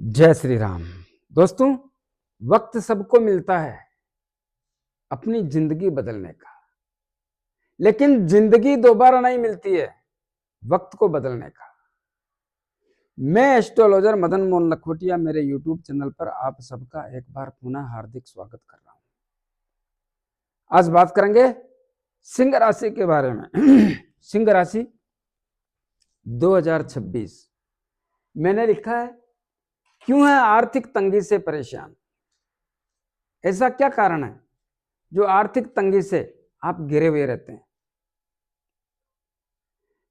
जय श्री राम। दोस्तों, वक्त सबको मिलता है अपनी जिंदगी बदलने का, लेकिन जिंदगी दोबारा नहीं मिलती है वक्त को बदलने का। मैं एस्ट्रोलॉजर मदन मोहन लखोटिया मेरे यूट्यूब चैनल पर आप सबका एक बार पुनः हार्दिक स्वागत कर रहा हूं। आज बात करेंगे सिंह राशि के बारे में। सिंह राशि 2026 मैंने लिखा है, क्यों है आर्थिक तंगी से परेशान? ऐसा क्या कारण है जो आर्थिक तंगी से आप घिरे हुए रहते हैं?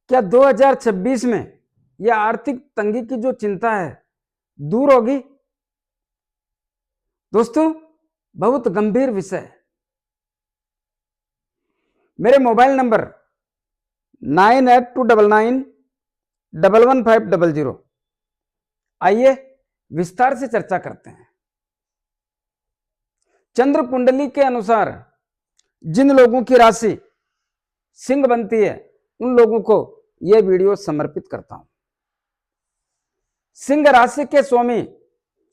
क्या 2026 में यह आर्थिक तंगी की जो चिंता है दूर होगी? दोस्तों, बहुत गंभीर विषय है। मेरे मोबाइल नंबर 9829911500। आइए विस्तार से चर्चा करते हैं। चंद्र कुंडली के अनुसार जिन लोगों की राशि सिंह बनती है उन लोगों को यह वीडियो समर्पित करता हूं। सिंह राशि के स्वामी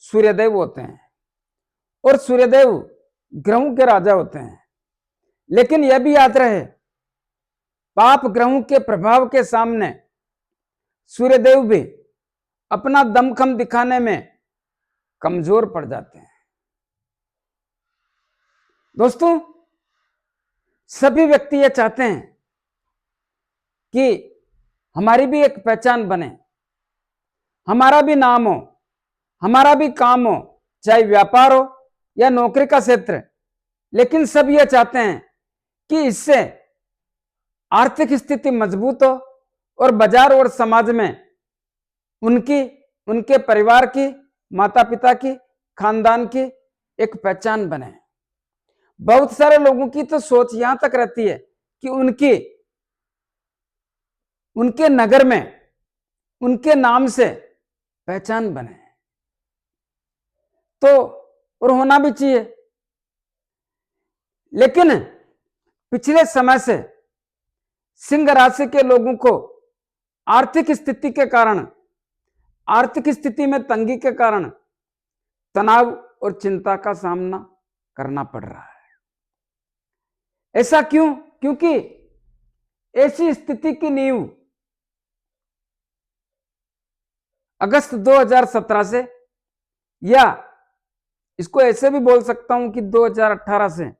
सूर्यदेव होते हैं और सूर्यदेव ग्रहों के राजा होते हैं, लेकिन यह भी याद रहे, पाप ग्रहों के प्रभाव के सामने सूर्यदेव भी अपना दमखम दिखाने में कमजोर पड़ जाते हैं। दोस्तों, सभी व्यक्ति ये चाहते हैं कि हमारी भी एक पहचान बने, हमारा भी नाम हो, हमारा भी काम हो, चाहे व्यापार हो या नौकरी का क्षेत्र। लेकिन सब ये चाहते हैं कि इससे आर्थिक स्थिति मजबूत हो और बाजार और समाज में उनकी, उनके परिवार की, माता पिता की, खानदान की एक पहचान बने। बहुत सारे लोगों की तो सोच यहां तक रहती है कि उनके नगर में उनके नाम से पहचान बने, तो और होना भी चाहिए। लेकिन पिछले समय से सिंह राशि के लोगों को आर्थिक स्थिति के कारण, आर्थिक स्थिति में तंगी के कारण तनाव और चिंता का सामना करना पड़ रहा है। ऐसा क्यों? क्योंकि ऐसी स्थिति की नींव अगस्त 2017 से, या इसको ऐसे भी बोल सकता हूं कि 2018 से,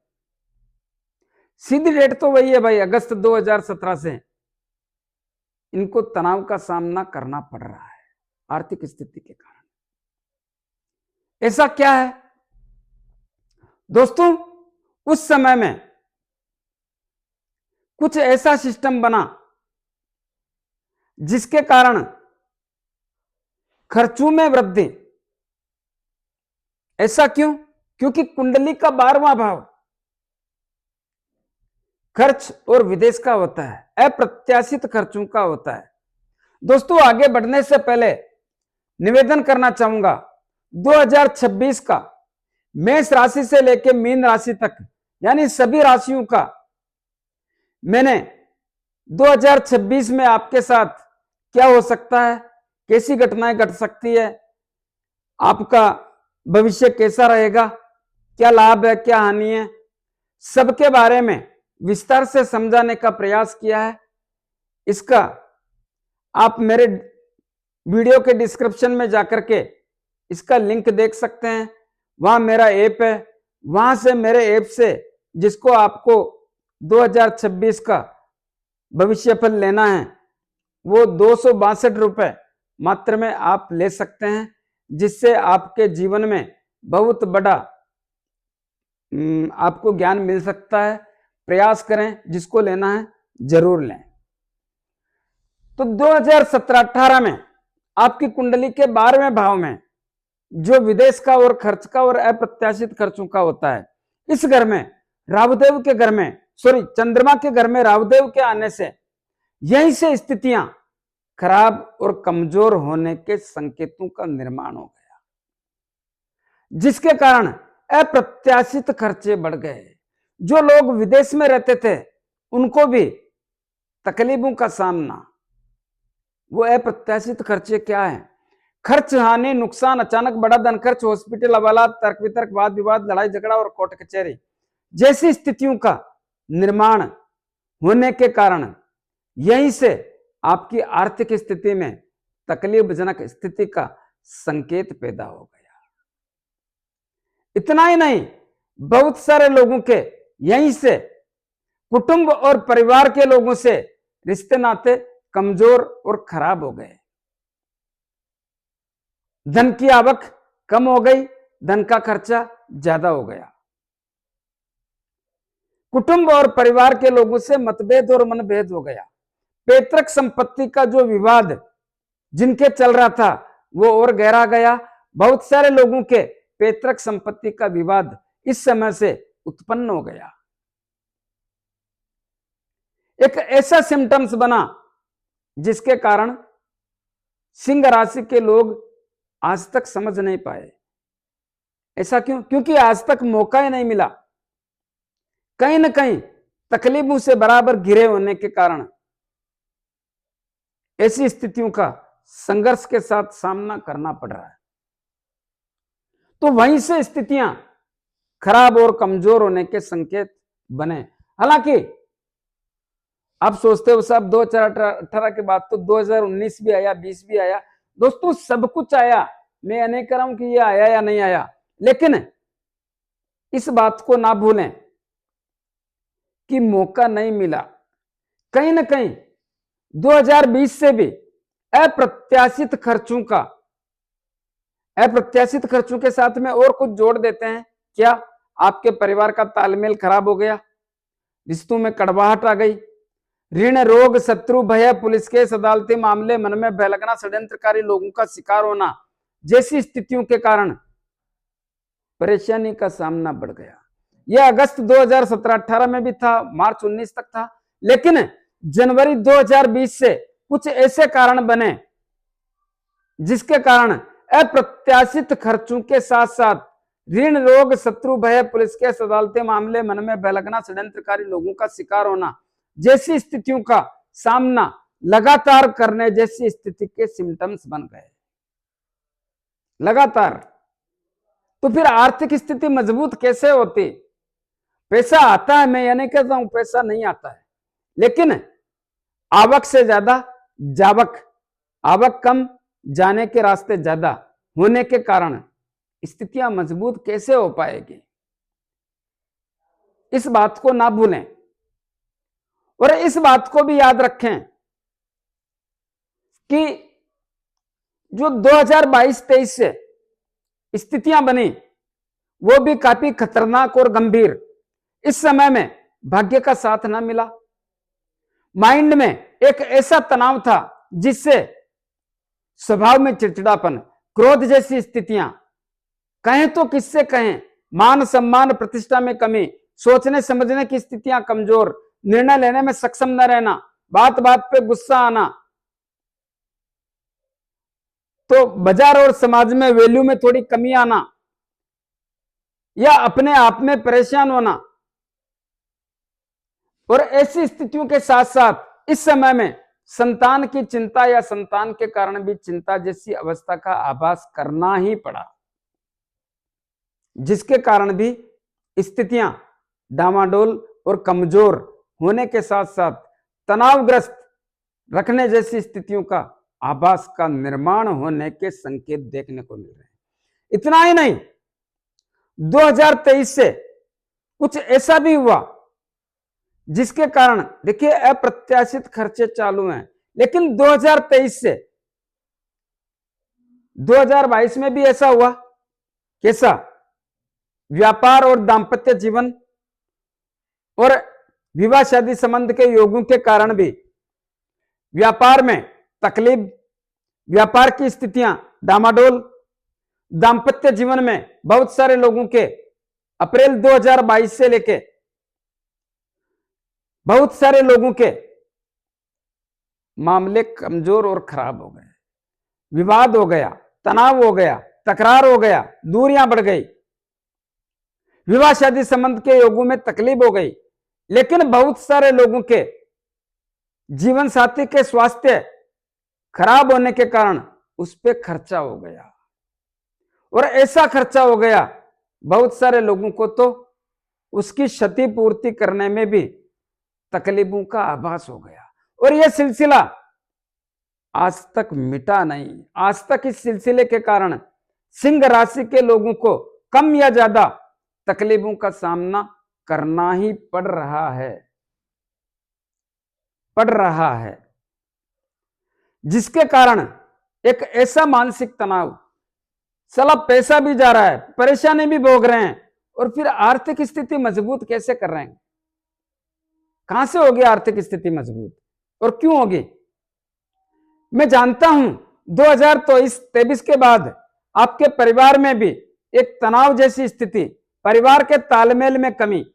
सीधी डेट तो वही है भाई, अगस्त 2017 से इनको तनाव का सामना करना पड़ रहा है आर्थिक स्थिति के कारण। ऐसा क्या है दोस्तों? उस समय में कुछ ऐसा सिस्टम बना जिसके कारण खर्चों में वृद्धि। ऐसा क्यों? क्योंकि कुंडली का 12वां भाव खर्च और विदेश का होता है, अप्रत्याशित खर्चों का होता है। दोस्तों, आगे बढ़ने से पहले निवेदन करना चाहूंगा, 2026 का मेष राशि से लेकर मीन राशि तक, यानी सभी राशियों का मैंने 2026 में आपके साथ क्या हो सकता है, कैसी घटनाएं घट सकती है, आपका भविष्य कैसा रहेगा, क्या लाभ है, क्या हानि है, सबके बारे में विस्तार से समझाने का प्रयास किया है। इसका आप मेरे वीडियो के डिस्क्रिप्शन में जाकर के इसका लिंक देख सकते हैं। वहां मेरा ऐप है, वहां से मेरे ऐप से जिसको आपको 2026 का भविष्यफल लेना है वो 262 रुपए मात्र में आप ले सकते हैं, जिससे आपके जीवन में बहुत बड़ा आपको ज्ञान मिल सकता है। प्रयास करें, जिसको लेना है जरूर लें। तो 2017-18 में आपकी कुंडली के 12वें भाव में जो विदेश का और खर्च का और अप्रत्याशित खर्चों का होता है, इस घर में राहुदेव के घर में, चंद्रमा के घर में राहुदेव के आने से यहीं से स्थितियां खराब और कमजोर होने के संकेतों का निर्माण हो गया, जिसके कारण अप्रत्याशित खर्चे बढ़ गए। जो लोग विदेश में रहते थे उनको भी तकलीफों का सामना। वो अप्रत्याशित खर्चे क्या है? खर्च, हानि, नुकसान, अचानक बड़ा धन खर्च, हॉस्पिटल हवाला, तर्क वितर्क, वाद विवाद, लड़ाई झगड़ा और कोर्ट कचहरी जैसी स्थितियों का निर्माण होने के कारण यहीं से आपकी आर्थिक स्थिति में तकलीफजनक स्थिति का संकेत पैदा हो गया। इतना ही नहीं, बहुत सारे लोगों के यहीं से कुटुंब और परिवार के लोगों से रिश्ते नाते कमजोर और खराब हो गए। धन की आवक कम हो गई, धन का खर्चा ज्यादा हो गया। कुटुंब और परिवार के लोगों से मतभेद और मनभेद हो गया। पैतृक संपत्ति का जो विवाद जिनके चल रहा था वो और गहरा गया। बहुत सारे लोगों के पैतृक संपत्ति का विवाद इस समय से उत्पन्न हो गया। एक ऐसा सिम्टम्स बना जिसके कारण सिंह राशि के लोग आज तक समझ नहीं पाए। ऐसा क्यों? क्योंकि आज तक मौका ही नहीं मिला। कहीं ना कहीं तकलीफों से बराबर घिरे होने के कारण ऐसी स्थितियों का संघर्ष के साथ सामना करना पड़ रहा है। तो वहीं से स्थितियां खराब और कमजोर होने के संकेत बने। हालांकि आप सोचते हो साहब 2018 के बाद तो 2019 भी आया, 20 भी आया। दोस्तों सब कुछ आया, मैं ये नहीं कह रहा हूं कि ये आया या नहीं आया, लेकिन इस बात को ना भूलें कि मौका नहीं मिला। कहीं ना कहीं 2020 से भी अप्रत्याशित खर्चों के साथ में और कुछ जोड़ देते हैं। क्या आपके परिवार का तालमेल खराब हो गया, रिश्तों में कड़वाहट आ गई, ऋण, रोग, शत्रु, भय, पुलिस केस, अदालती मामले, मन में भय लगना, षड्यंत्रकारी लोगों का शिकार होना जैसी स्थितियों के कारण परेशानी का सामना बढ़ गया। यह अगस्त 2017-18 में भी था, मार्च 19 तक था, लेकिन जनवरी 2020 से कुछ ऐसे कारण बने जिसके कारण अप्रत्याशित खर्चों के साथ साथ ऋण, रोग, शत्रु, भय, पुलिस केस, अदालती मामले, मन में भय लगना, षड्यंत्रकारी लोगों का शिकार होना जैसी स्थितियों का सामना लगातार करने जैसी स्थिति के सिम्टम्स बन गए लगातार। तो फिर आर्थिक स्थिति मजबूत कैसे होती? पैसा आता है, मैं ये नहीं कहता हूं पैसा नहीं आता है, लेकिन आवक से ज्यादा जावक, आवक कम जाने के रास्ते ज्यादा होने के कारण स्थितियां मजबूत कैसे हो पाएगी? इस बात को ना भूलें और इस बात को भी याद रखें कि जो 2022-23 से स्थितियां बनी वो भी काफी खतरनाक और गंभीर। इस समय में भाग्य का साथ ना मिला, माइंड में एक ऐसा तनाव था जिससे स्वभाव में चिड़चिड़ापन, क्रोध जैसी स्थितियां, कहें तो किससे कहें, मान सम्मान प्रतिष्ठा में कमी, सोचने समझने की स्थितियां कमजोर, निर्णय लेने में सक्षम न रहना, बात बात पे गुस्सा आना, तो बाजार और समाज में वैल्यू में थोड़ी कमी आना या अपने आप में परेशान होना। और ऐसी स्थितियों के साथ साथ इस समय में संतान की चिंता या संतान के कारण भी चिंता जैसी अवस्था का आभास करना ही पड़ा, जिसके कारण भी स्थितियां डामाडोल और कमजोर होने के साथ साथ तनावग्रस्त रखने जैसी स्थितियों का आभास का निर्माण होने के संकेत देखने को मिल रहे हैं। इतना ही नहीं, 2023 से कुछ ऐसा भी हुआ जिसके कारण देखिए अप्रत्याशित खर्चे चालू हैं, लेकिन 2023 से 2022 में भी ऐसा हुआ। कैसा? व्यापार और दाम्पत्य जीवन और विवाह शादी संबंध के योगों के कारण भी व्यापार में तकलीफ, व्यापार की स्थितियां डामाडोल, दाम्पत्य जीवन में बहुत सारे लोगों के अप्रैल 2022 से लेके बहुत सारे लोगों के मामले कमजोर और खराब हो गए, विवाद हो गया, तनाव हो गया, तकरार हो गया, दूरियां बढ़ गई, विवाह शादी संबंध के योगों में तकलीफ हो गई। लेकिन बहुत सारे लोगों के जीवन साथी के स्वास्थ्य खराब होने के कारण उस पर खर्चा हो गया, और ऐसा खर्चा हो गया बहुत सारे लोगों को तो उसकी क्षतिपूर्ति करने में भी तकलीफों का आभास हो गया। और यह सिलसिला आज तक मिटा नहीं। आज तक इस सिलसिले के कारण सिंह राशि के लोगों को कम या ज्यादा तकलीफों का सामना करना ही पड़ रहा है, जिसके कारण एक ऐसा मानसिक तनाव, साला पैसा भी जा रहा है, परेशानी भी भोग रहे हैं, और फिर आर्थिक स्थिति मजबूत कैसे कर रहे हैं? कहां से होगी आर्थिक स्थिति मजबूत, और क्यों होगी? मैं जानता हूं 2023 के बाद आपके परिवार में भी एक तनाव जैसी स्थिति, परिवार के तालमेल में कमी,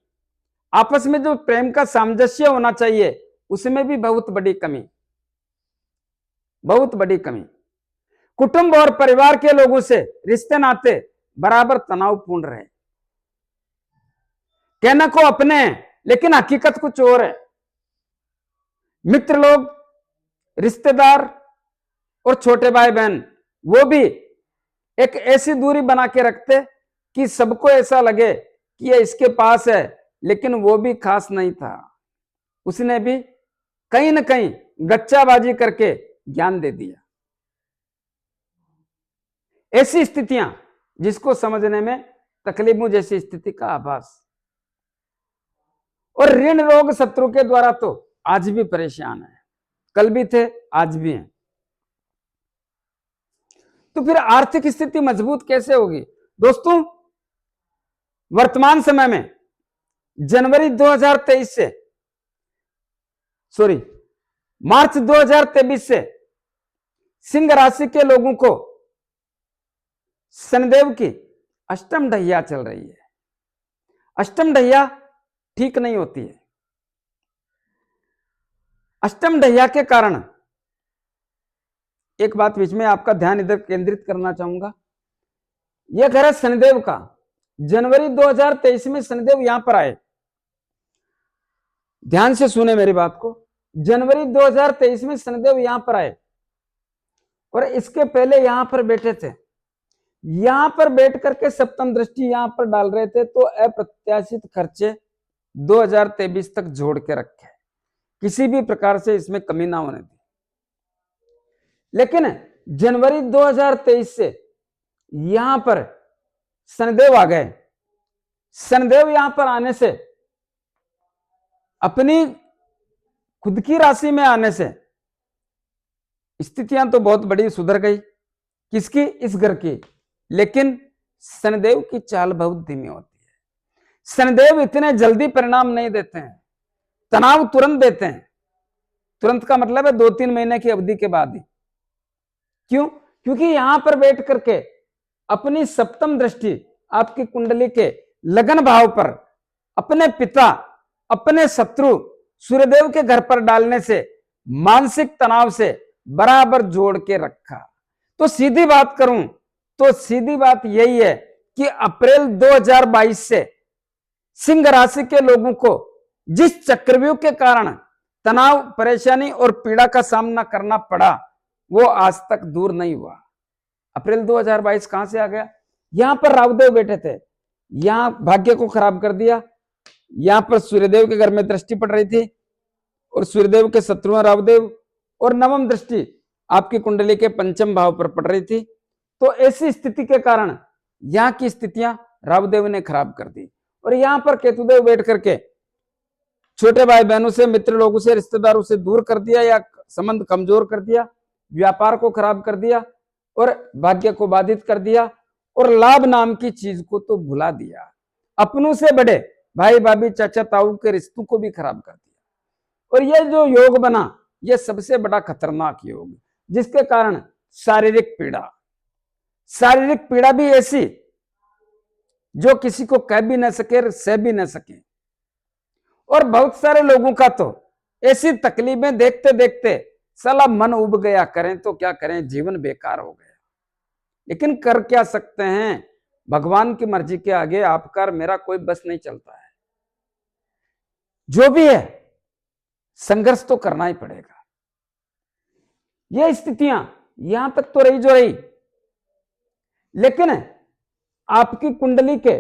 आपस में जो प्रेम का सामंजस्य होना चाहिए उसमें भी बहुत बड़ी कमी, कुटुंब और परिवार के लोगों से रिश्ते नाते बराबर तनावपूर्ण रहे। कहना को अपने हैं, लेकिन हकीकत कुछ और है। मित्र लोग, रिश्तेदार और छोटे भाई बहन, वो भी एक ऐसी दूरी बना के रखते कि सबको ऐसा लगे कि ये इसके पास है, लेकिन वो भी खास नहीं था, उसने भी कहीं ना कहीं गच्चाबाजी करके ज्ञान दे दिया। ऐसी स्थितियां जिसको समझने में तकलीफों जैसी स्थिति का आभास। और ऋण रोग शत्रु के द्वारा तो आज भी परेशान है, कल भी थे, आज भी हैं। तो फिर आर्थिक स्थिति मजबूत कैसे होगी? दोस्तों, वर्तमान समय में जनवरी 2023 से मार्च 2023 से सिंह राशि के लोगों को शनिदेव की अष्टम ढैया चल रही है। अष्टम ढैया ठीक नहीं होती है। अष्टम ढैया के कारण एक बात बीच में आपका ध्यान इधर केंद्रित करना चाहूंगा। यह घर है शनिदेव का। जनवरी 2023 में शनिदेव यहां पर आए, ध्यान से सुने मेरी बात को। जनवरी 2023 में शनिदेव यहां पर आए, और इसके पहले यहां पर बैठे थे। यहां पर बैठ करके सप्तम दृष्टि यहां पर डाल रहे थे, तो अप्रत्याशित खर्चे 2023 तक जोड़ के रखे, किसी भी प्रकार से इसमें कमी ना होने दी। लेकिन जनवरी 2023 से यहां पर शनिदेव आ गए। शनिदेव यहां पर आने से, अपनी खुद की राशि में आने से स्थितियां तो बहुत बड़ी सुधर गई। किसकी? इस घर की। लेकिन शनिदेव की चाल बहुत धीमी होती है। शनिदेव इतने जल्दी परिणाम नहीं देते हैं, तनाव तुरंत देते हैं। तुरंत का मतलब है 2-3 महीने की अवधि के बाद ही। क्यों? क्योंकि यहां पर बैठ करके अपनी सप्तम दृष्टि आपकी कुंडली के लगन भाव पर अपने पिता, अपने शत्रु सूर्यदेव के घर पर डालने से मानसिक तनाव से बराबर जोड़ के रखा। तो सीधी बात करूं तो सीधी बात यही है कि अप्रैल 2022 से सिंह राशि के लोगों को जिस चक्रव्यूह के कारण तनाव, परेशानी और पीड़ा का सामना करना पड़ा, वो आज तक दूर नहीं हुआ। अप्रैल 2022 कहां से आ गया? यहां पर राहुदेव बैठे थे, यहां भाग्य को खराब कर दिया। यहां पर सूर्यदेव के घर में दृष्टि पड़ रही थी, और सूर्यदेव के शत्रु हैं राहुदेव, और नवम दृष्टि आपकी कुंडली के पंचम भाव पर पड़ रही थी। तो ऐसी स्थिति के कारण यहां की स्थितियां राहुदेव ने खराब कर दी। और यहां पर केतुदेव बैठ करके छोटे भाई बहनों से, मित्र लोगों से, रिश्तेदारों से दूर कर दिया, या संबंध कमजोर कर दिया, व्यापार को खराब कर दिया, और भाग्य को बाधित कर दिया, और लाभ नाम की चीज को तो भुला दिया। अपनों से बड़े भाई, भाभी, चाचा, ताऊ के रिश्तों को भी खराब कर दिया। और यह जो योग बना, यह सबसे बड़ा खतरनाक योग, जिसके कारण शारीरिक पीड़ा भी ऐसी जो किसी को कह भी न सके, सह भी न सके। और बहुत सारे लोगों का तो ऐसी तकलीफें देखते देखते साला मन उब गया, करें तो क्या करें, जीवन बेकार हो गया। लेकिन कर क्या सकते हैं? भगवान की मर्जी के आगे आपका और मेरा कोई बस नहीं चलता है। जो भी है, संघर्ष तो करना ही पड़ेगा। ये स्थितियां यहां तक तो रही जो रही, लेकिन आपकी कुंडली के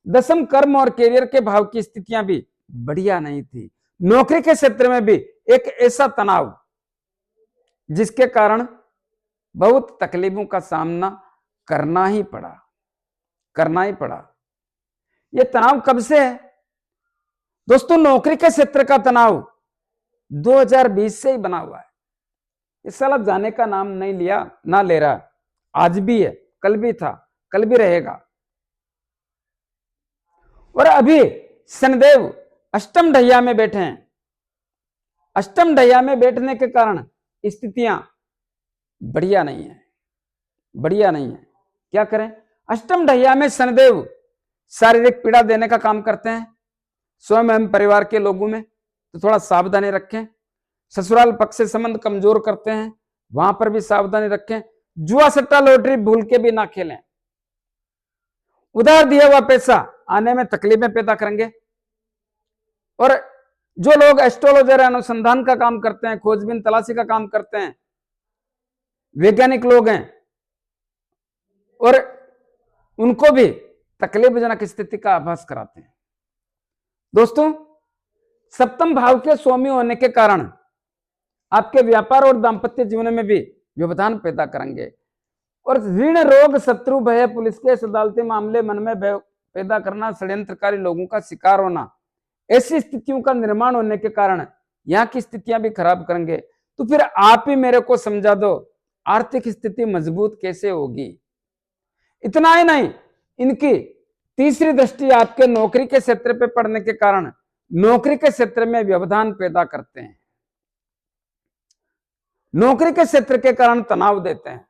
दसम कर्म और कैरियर के भाव की स्थितियां भी बढ़िया नहीं थी। नौकरी के क्षेत्र में भी एक ऐसा तनाव जिसके कारण बहुत तकलीफों का सामना करना ही पड़ा। यह तनाव कब से है दोस्तों? नौकरी के क्षेत्र का तनाव 2020 से ही बना हुआ है। इस साल जाने का नाम नहीं लिया, ना ले रहा। आज भी है, कल भी था, कल भी रहेगा। और अभी शनिदेव अष्टम ढैया में बैठे हैं। अष्टम ढैया में बैठने के कारण स्थितियां बढ़िया नहीं है। क्या करें? अष्टम ढैया में शनिदेव शारीरिक पीड़ा देने का काम करते हैं स्वयं एवं परिवार के लोगों में, तो थोड़ा सावधानी रखें। ससुराल पक्ष से संबंध कमजोर करते हैं, वहां पर भी सावधानी रखें। जुआ सट्टा लॉटरी भूल के भी ना खेलें। उधार दिया हुआ पैसा आने में तकलीफें पैदा करेंगे। और जो लोग एस्ट्रोलॉजर अनुसंधान का काम करते हैं, खोजबीन तलाशी का काम करते हैं, वैज्ञानिक लोग हैं, और उनको भी तकलीफजनक स्थिति का आभास कराते हैं। दोस्तों, सप्तम भाव के स्वामी होने के कारण आपके व्यापार और दाम्पत्य जीवन में भी व्यवधान पैदा करेंगे। और ऋण, रोग, शत्रु, भय, पुलिस केस, अदालती मामले, मन में भय पैदा करना, षड्यंत्रकारी लोगों का शिकार होना, ऐसी स्थितियों का निर्माण होने के कारण यहाँ की स्थितियां भी खराब करेंगे। तो फिर आप ही मेरे को समझा दो, आर्थिक स्थिति मजबूत कैसे होगी? इतना ही नहीं, इनकी तीसरी दृष्टि आपके नौकरी के क्षेत्र पे पड़ने के कारण नौकरी के क्षेत्र में व्यवधान पैदा करते हैं। नौकरी के क्षेत्र के कारण तनाव देते हैं।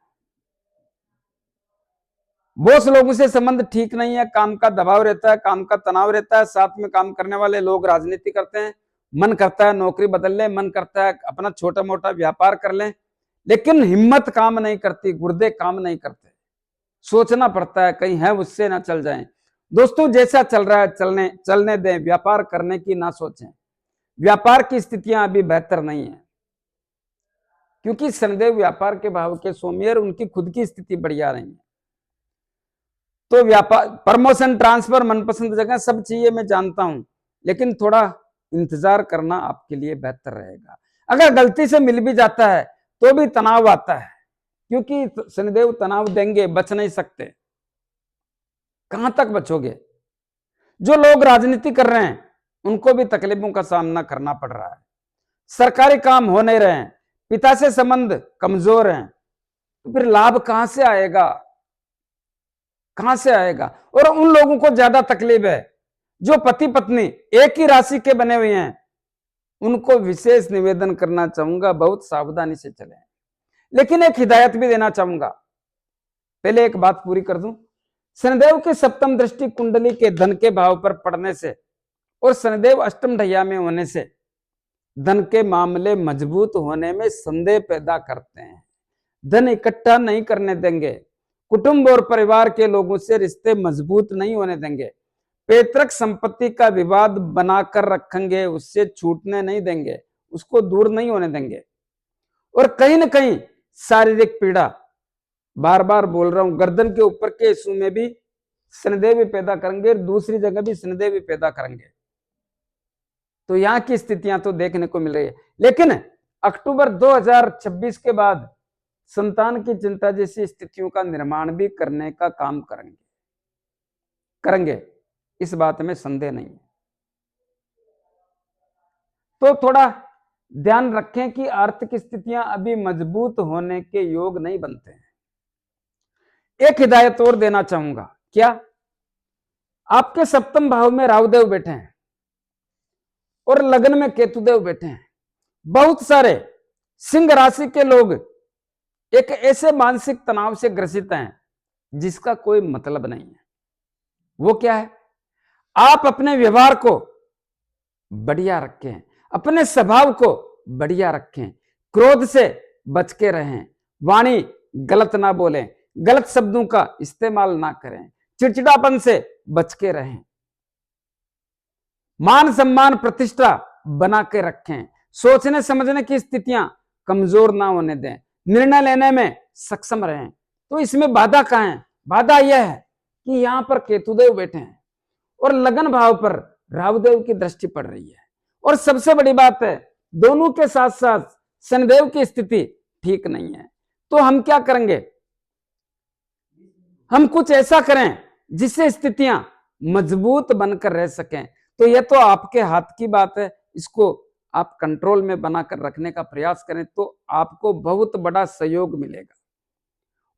बॉस लोगों से संबंध ठीक नहीं है, काम का दबाव रहता है, काम का तनाव रहता है। साथ में काम करने वाले लोग राजनीति करते हैं, मन करता है नौकरी बदल लें, मन करता है अपना छोटा मोटा व्यापार कर लें, लेकिन हिम्मत काम नहीं करती, गुर्दे काम नहीं करते। सोचना पड़ता है कहीं है उससे ना चल जाएं। दोस्तों, जैसा चल रहा है चलने दें, व्यापार करने की ना सोचें। व्यापार की स्थितियां अभी बेहतर नहीं है, क्योंकि शनिदेव व्यापार के भाव के स्वामी और उनकी खुद की स्थिति बढ़िया रही है। तो व्यापार, प्रमोशन, ट्रांसफर, मनपसंद जगह सब चाहिए, मैं जानता हूं, लेकिन थोड़ा इंतजार करना आपके लिए बेहतर रहेगा। अगर गलती से मिल भी जाता है तो भी तनाव आता है, क्योंकि शनिदेव तनाव देंगे, बच नहीं सकते। कहां तक बचोगे? जो लोग राजनीति कर रहे हैं उनको भी तकलीफों का सामना करना पड़ रहा है। सरकारी काम हो नहीं रहे हैं, पिता से संबंध कमजोर हैं, तो फिर लाभ कहां से आएगा? और उन लोगों को ज्यादा तकलीफ है जो पति पत्नी एक ही राशि के बने हुए हैं। उनको विशेष निवेदन करना चाहूंगा, बहुत सावधानी से चलें। लेकिन एक हिदायत भी देना चाहूंगा, पहले एक बात पूरी कर दूं। शनिदेव की सप्तम दृष्टि कुंडली के धन के भाव पर पड़ने से और शनिदेव अष्टम ढैया में होने से धन के मामले मजबूत होने में संदेह पैदा करते हैं। धन इकट्ठा नहीं करने देंगे, कुटुंब और परिवार के लोगों से रिश्ते मजबूत नहीं होने देंगे, पैतृक संपत्ति का विवाद बनाकर रखेंगे, उससे छूटने नहीं देंगे, उसको दूर नहीं होने देंगे। और कहीं ना कहीं शारीरिक पीड़ा, बार बार बोल रहा हूं, गर्दन के ऊपर के हिस्सों में भी शनिदेव पैदा करेंगे, दूसरी जगह भी शनिदेव पैदा करेंगे। तो यहां की स्थितियां तो देखने को मिल रही है। लेकिन अक्टूबर 2026 के बाद संतान की चिंता जैसी स्थितियों का निर्माण भी करने का काम करेंगे, इस बात में संदेह नहीं है। तो थोड़ा ध्यान रखें कि आर्थिक स्थितियां अभी मजबूत होने के योग नहीं बनते हैं। एक हिदायत और देना चाहूंगा, क्या? आपके सप्तम भाव में राहुदेव बैठे हैं और लग्न में केतुदेव बैठे हैं। बहुत सारे सिंह राशि के लोग एक ऐसे मानसिक तनाव से ग्रसित हैं जिसका कोई मतलब नहीं है। वो क्या है? आप अपने व्यवहार को बढ़िया रखें, अपने स्वभाव को बढ़िया रखें, क्रोध से बच के रहें, वाणी गलत ना बोलें, गलत शब्दों का इस्तेमाल ना करें, चिड़चिड़ापन से बच के रहें, मान सम्मान प्रतिष्ठा बना के रखें, सोचने समझने की स्थितियां कमजोर ना होने दें, निर्णय लेने में सक्षम रहें। तो इसमें बाधा कहाँ है? बाधा यह है कि यहाँ पर केतुदेव बैठे हैं और लगन भाव पर राहुदेव की दृष्टि पड़ रही है। और सबसे बड़ी बात है, दोनों के साथ साथ शनिदेव की स्थिति ठीक नहीं है। तो हम क्या करेंगे? हम कुछ ऐसा करें जिससे स्थितियां मजबूत बनकर रह सकें। तो यह तो आपके हाथ की बात है, इसको आप कंट्रोल में बनाकर रखने का प्रयास करें तो आपको बहुत बड़ा सहयोग मिलेगा।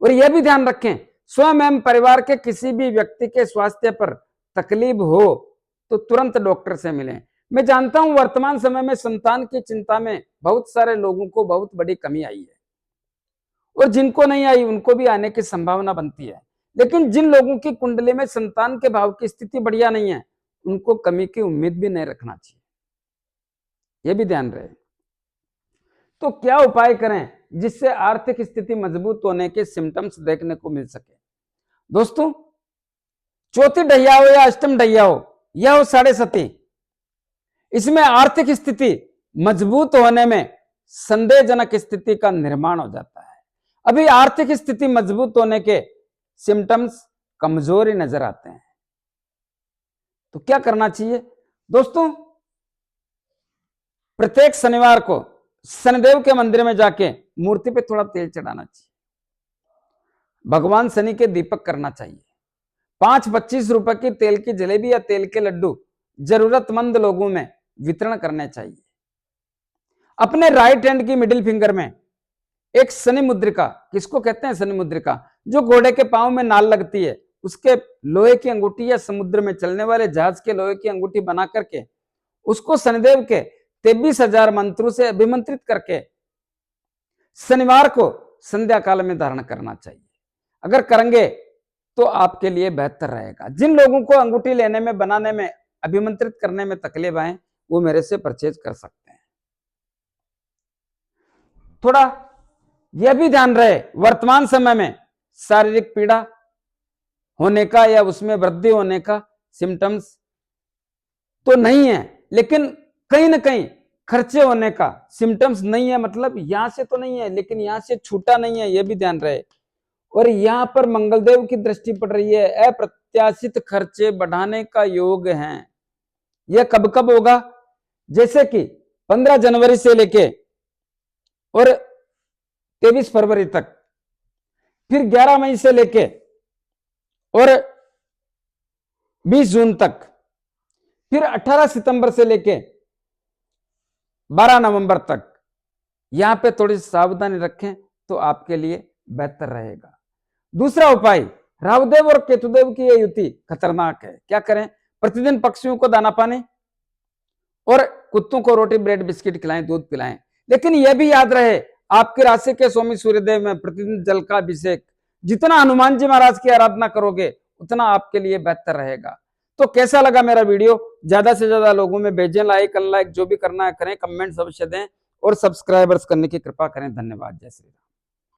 और यह भी ध्यान रखें, स्वयं एवं परिवार के किसी भी व्यक्ति के स्वास्थ्य पर तकलीफ हो तो तुरंत डॉक्टर से मिलें। मैं जानता हूं वर्तमान समय में संतान की चिंता में बहुत सारे लोगों को बहुत बड़ी कमी आई है, और जिनको नहीं आई उनको भी आने की संभावना बनती है। लेकिन जिन लोगों की कुंडली में संतान के भाव की स्थिति बढ़िया नहीं है, उनको कमी की उम्मीद भी नहीं रखना चाहिए, यह भी ध्यान रहे। तो क्या उपाय करें जिससे आर्थिक स्थिति मजबूत होने के सिम्टम्स देखने को मिल सके? दोस्तों, चौथी ढैया हो या अष्टम ढैया हो या हो साढ़े सती, इसमें आर्थिक स्थिति मजबूत होने में संदेहजनक स्थिति का निर्माण हो जाता है। अभी आर्थिक स्थिति मजबूत होने के सिम्टम्स कमजोरी नजर आते हैं। तो क्या करना चाहिए? दोस्तों, प्रत्येक शनिवार को शनिदेव के मंदिर में जाके मूर्ति पे थोड़ा तेल चढ़ाना चाहिए, भगवान शनि के दीपक करना चाहिए, 5-25 रुपए की तेल की जलेबी या तेल के लड्डू जरूरतमंद लोगों में वितरण करने चाहिए। अपने राइट हैंड की मिडिल फिंगर में एक शनि मुद्रिका, किसको कहते हैं शनि मुद्रिका, जो घोड़े के पांव में नाल लगती है, उसके लोहे की अंगूठी या समुद्र में चलने वाले जहाज के लोहे की अंगूठी बना करके उसको शनिदेव के 23,000 मंत्रों से अभिमंत्रित करके शनिवार को संध्या काल में धारण करना चाहिए। अगर करेंगे तो आपके लिए बेहतर रहेगा। जिन लोगों को अंगूठी लेने में, बनाने में, अभिमंत्रित करने में तकलीफ आए, वो मेरे से परचेज कर सकते हैं। थोड़ा यह भी ध्यान रहे, वर्तमान समय में शारीरिक पीड़ा होने का या उसमें वृद्धि होने का सिम्टम्स तो नहीं है, लेकिन कहीं ना कहीं खर्चे होने का सिम्टम्स नहीं है। मतलब यहां से तो नहीं है, लेकिन यहां से छूटा नहीं है, यह भी ध्यान रहे। और यहां पर मंगलदेव की दृष्टि पड़ रही है, अप्रत्याशित खर्चे बढ़ाने का योग है। यह कब कब होगा? जैसे कि 15 जनवरी से लेके और 23 फरवरी तक, फिर 11 मई से लेके और 20 जून तक, फिर 18 सितंबर से लेके 12 नवंबर तक। यहां पे थोड़ी सावधानी रखें तो आपके लिए बेहतर रहेगा। दूसरा उपाय, राहुदेव और केतुदेव की यह युति खतरनाक है। क्या करें? प्रतिदिन पक्षियों को दाना पानी और कुत्तों को रोटी, ब्रेड, बिस्किट खिलाएं, दूध पिलाएं। लेकिन यह भी याद रहे, आपकी राशि के स्वामी सूर्यदेव में प्रतिदिन जल का अभिषेक, जितना हनुमान जी महाराज की आराधना करोगे उतना आपके लिए बेहतर रहेगा। तो कैसा लगा मेरा वीडियो? ज्यादा से ज्यादा लोगों में भेजें, लाइक अनलाइक जो भी करना है करें, कमेंट्स अवश्य दें और सब्सक्राइबर्स करने की कृपा करें। धन्यवाद। जय श्री राम।